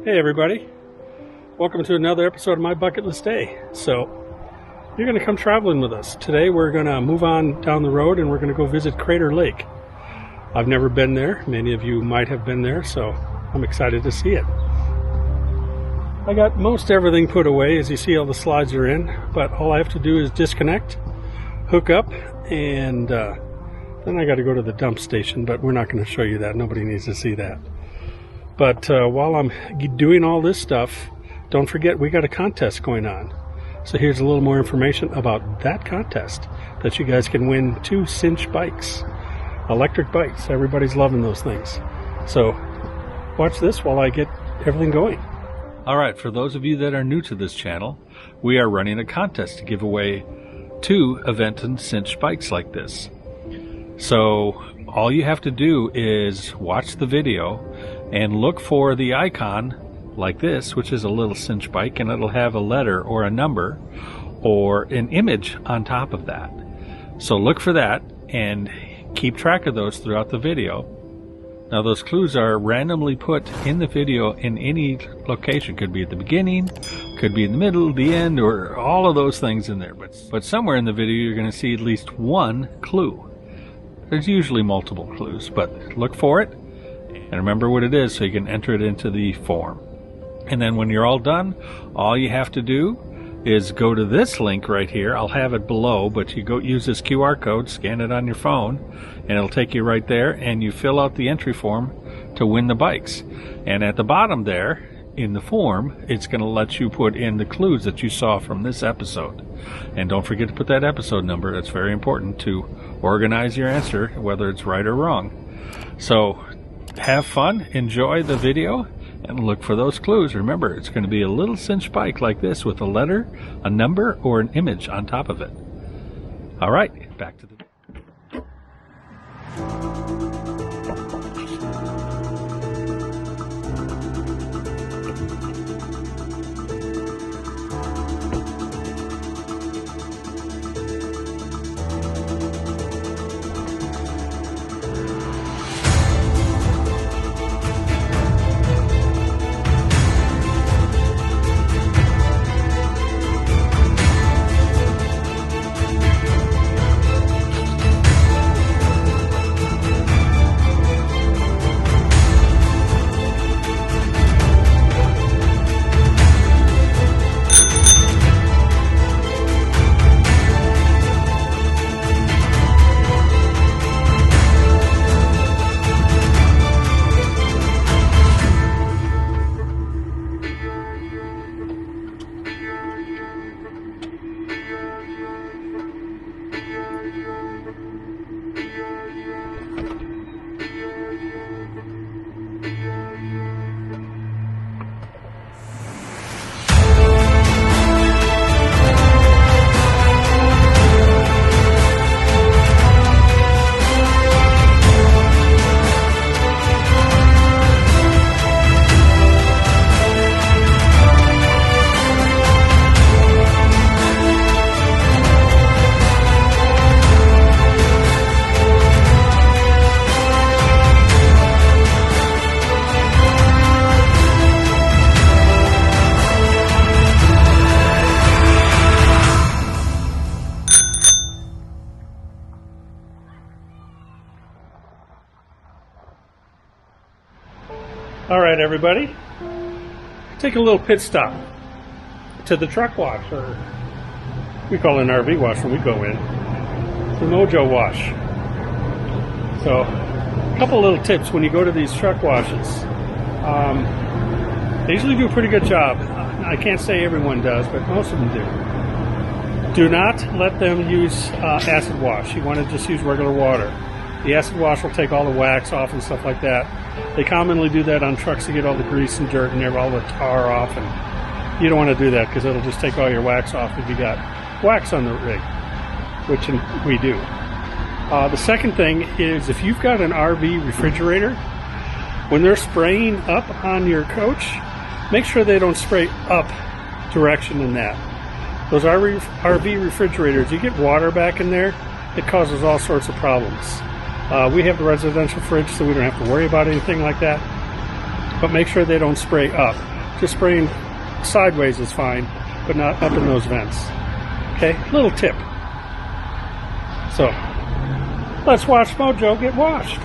Hey everybody, welcome to another episode of My Bucket List Day. So, you're going to come traveling with us. Today we're going to move on down the road and we're going to go visit Crater Lake. I've never been there, many of you might have been there, so I'm excited to see it. I got most everything put away, as you see all the slides are in, but all I have to do is disconnect, hook up, and then I got to go to the dump station, but we're not going to show you that, nobody needs to see that. But while I'm doing all this stuff, don't forget we got a contest going on. So here's a little more information about that contest, that you guys can win 2 Cinch bikes, electric bikes. Everybody's loving those things. So watch this while I get everything going. Alright, for those of you that are new to this channel, we are running a contest to give away 2 Aventon Cinch bikes like this. So all you have to do is watch the video and look for the icon like this, which is a little Cinch bike, and it'll have a letter or a number or an image on top of that. So look for that and keep track of those throughout the video. Now those clues are randomly put in the video in any location. Could be at the beginning, could be in the middle, the end, or all of those things in there. But somewhere in the video you're going to see at least one clue. There's usually multiple clues, but look for it and remember what it is so you can enter it into the form. And then when you're all done, all you have to do is go to this link right here. I'll have it below, but you go use this QR code, scan it on your phone, and it'll take you right there, and you fill out the entry form to win the bikes. And at the bottom there, in the form, it's going to let you put in the clues that you saw from this episode. And don't forget to put that episode number. That's very important to organize your answer, whether it's right or wrong. So have fun, enjoy the video, and look for those clues. Remember, it's going to be a little Cinch bike like this with a letter, a number, or an image on top of it. All right, back to the... All right, everybody, take a little pit stop to the truck wash, or we call it an RV wash when we go in, the Mojo wash. So, a couple little tips when you go to these truck washes. They usually do a pretty good job. I can't say everyone does, but most of them do. Do not let them use acid wash. You want to just use regular water. The acid wash will take all the wax off and stuff like that. They commonly do that on trucks to get all the grease and dirt and all the tar off, and you don't want to do that because it'll just take all your wax off if you got wax on the rig, which we do. The second thing is, if you've got an RV refrigerator, when they're spraying up on your coach, make sure they don't spray up direction in that. Those RV refrigerators, you get water back in there, it causes all sorts of problems. We have the residential fridge, so we don't have to worry about anything like that. But make sure they don't spray up. just spraying sideways is fine, but not up in those vents. Okay, little tip. So, let's watch Mojo get washed.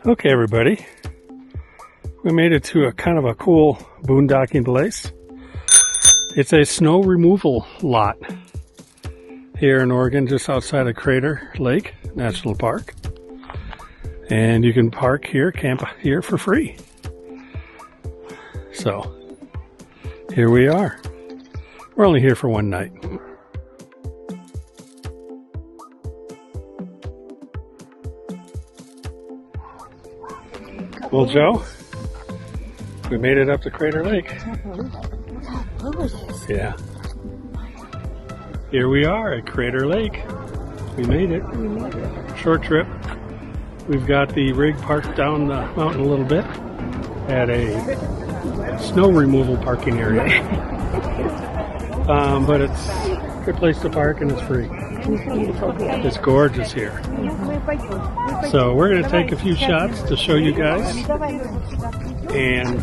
Okay, everybody, we made it to a kind of a cool boondocking place. It's a snow removal lot here in Oregon, just outside of Crater Lake National Park. And you can park here, camp here for free. So, here we are. We're only here for one night. Well, Joe, we made it up to Crater Lake. Yeah. Here we are at Crater Lake. We made it. Short trip. We've got the rig parked down the mountain a little bit at a snow removal parking area. But it's a good place to park and it's free. It's gorgeous here. So we're going to take a few shots to show you guys, and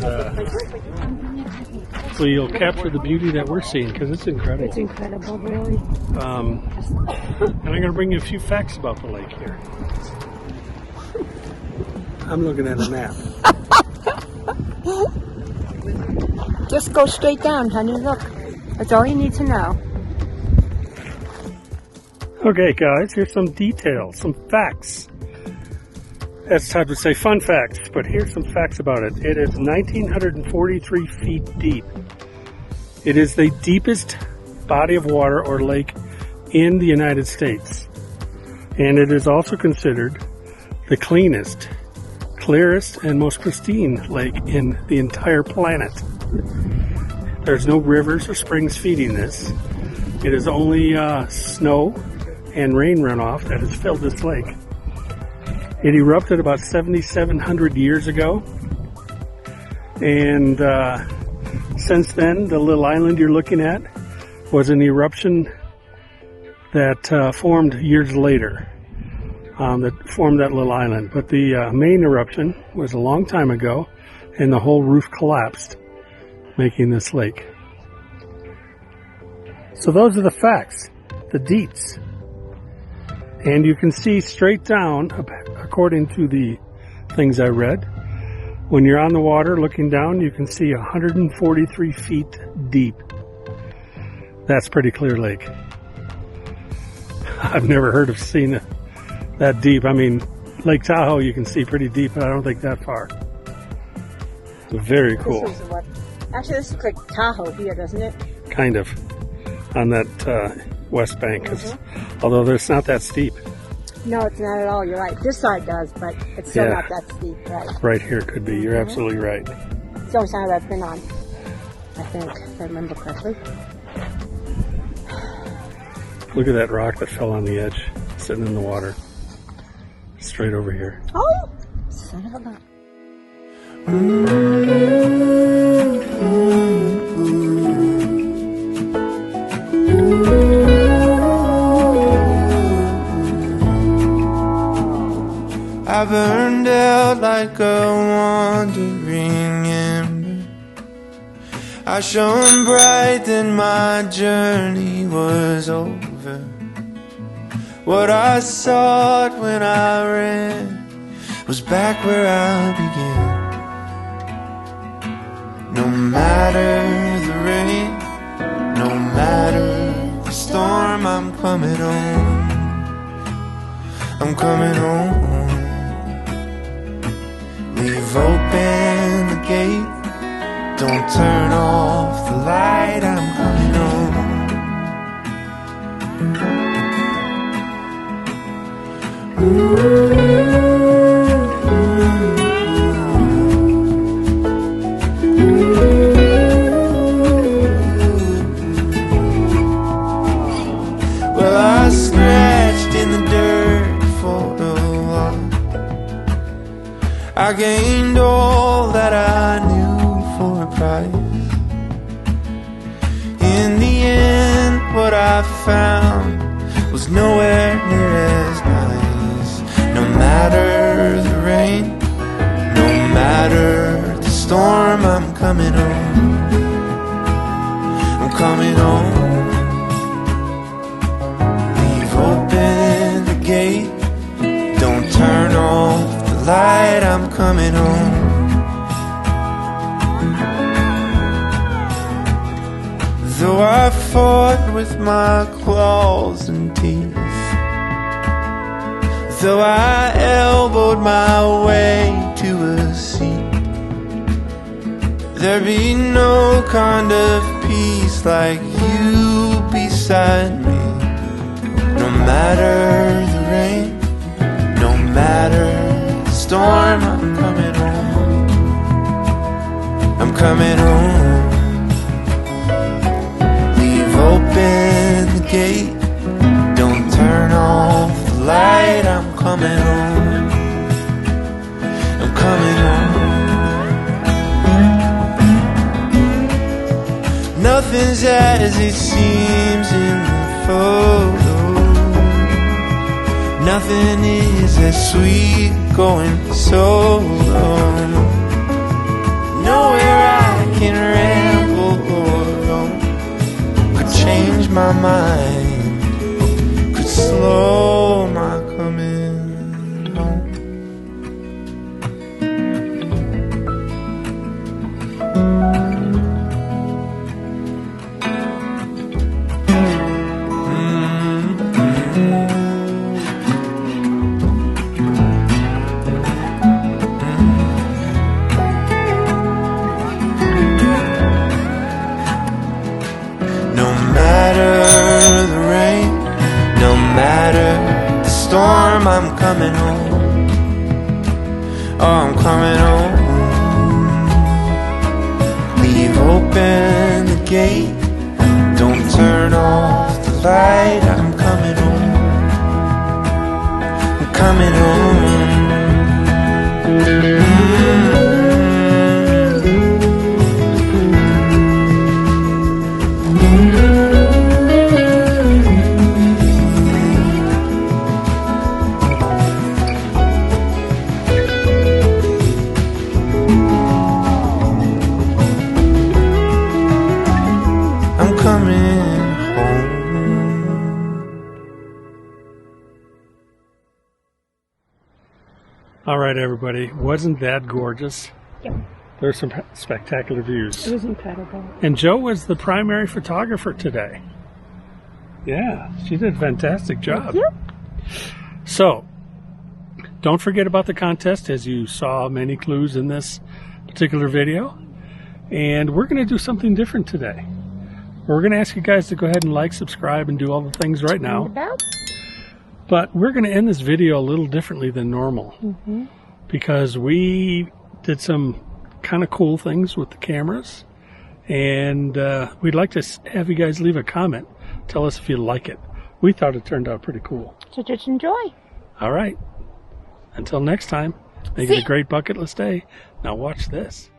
so you'll capture the beauty that we're seeing, because it's incredible. It's incredible, really. And I'm going to bring you a few facts about the lake here. I'm looking at a map. Just go straight down, honey. Look, that's all you need to know. Okay, guys, here's some details, some facts. That's hard to say fun facts, but here's some facts about it. It is 1,943 feet deep. It is the deepest body of water or lake in the United States. And it is also considered the cleanest, clearest, and most pristine lake in the entire planet. There's no rivers or springs feeding this. It is only snow and rain runoff that has filled this lake. It erupted about 7,700 years ago, and since then the little island you're looking at was an eruption that formed years later, that formed that little island. But the main eruption was a long time ago, and the whole roof collapsed, making this lake. So those are the facts, the deets. And you can see straight down, according to the things I read, when you're on the water looking down, you can see 143 feet deep. That's pretty clear lake. I've never heard of seeing it that deep. I mean, Lake Tahoe you can see pretty deep, but I don't think that far. Very cool. Actually, this looks like Tahoe here, doesn't it? Kind of. On that west bank, although it's not that steep. No, it's not at all. You're right. This side does, but it's still not that steep, right? Right here could be. You're absolutely right. It's the only side I've been on, I think, if I remember correctly. Look at that rock that fell on the edge, sitting in the water. Straight over here. Oh! Son of a gun. I burned out like a wandering ember. I shone bright, then my journey was over. What I sought when I ran was back where I began. No matter the rain, no matter the storm, I'm coming home. I'm coming home. Leave open the gate, don't turn off the light, I'm coming home. Well, I scratched in the dirt for a while. I gained all that I knew for a price. In the end, what I found was nowhere near as nice. No matter the rain, no matter the storm, I'm coming home. I'm coming home. Leave open the gate, don't turn off the light, I'm coming home. Though I fought with my claws and teeth, though I elbowed my way to a seat, there'd be no kind of peace like you beside me. No matter the rain, no matter the storm, I'm coming home. I'm coming home. Open the gate, don't turn off the light, I'm coming home. I'm coming home. Nothing's as it seems in the photo. Nothing is as sweet going solo. Nowhere I can ramble or roam change my mind, could slow my coming home. I'm coming home. Oh, I'm coming home. Leave open the gate, don't turn off the light, I'm coming home. I'm coming home. All right, everybody. Wasn't that gorgeous? Yep. There's some spectacular views. It was incredible. And Joe was the primary photographer today. Yeah, she did a fantastic job. Yep. So, don't forget about the contest, as you saw many clues in this particular video. And we're going to do something different today. We're going to ask you guys to go ahead and like, subscribe, and do all the things right now. But we're going to end this video a little differently than normal. Because we did some kind of cool things with the cameras. And we'd like to have you guys leave a comment. Tell us if you like it. We thought it turned out pretty cool. So just enjoy. All right. Until next time, make it a great bucketless day. Now watch this.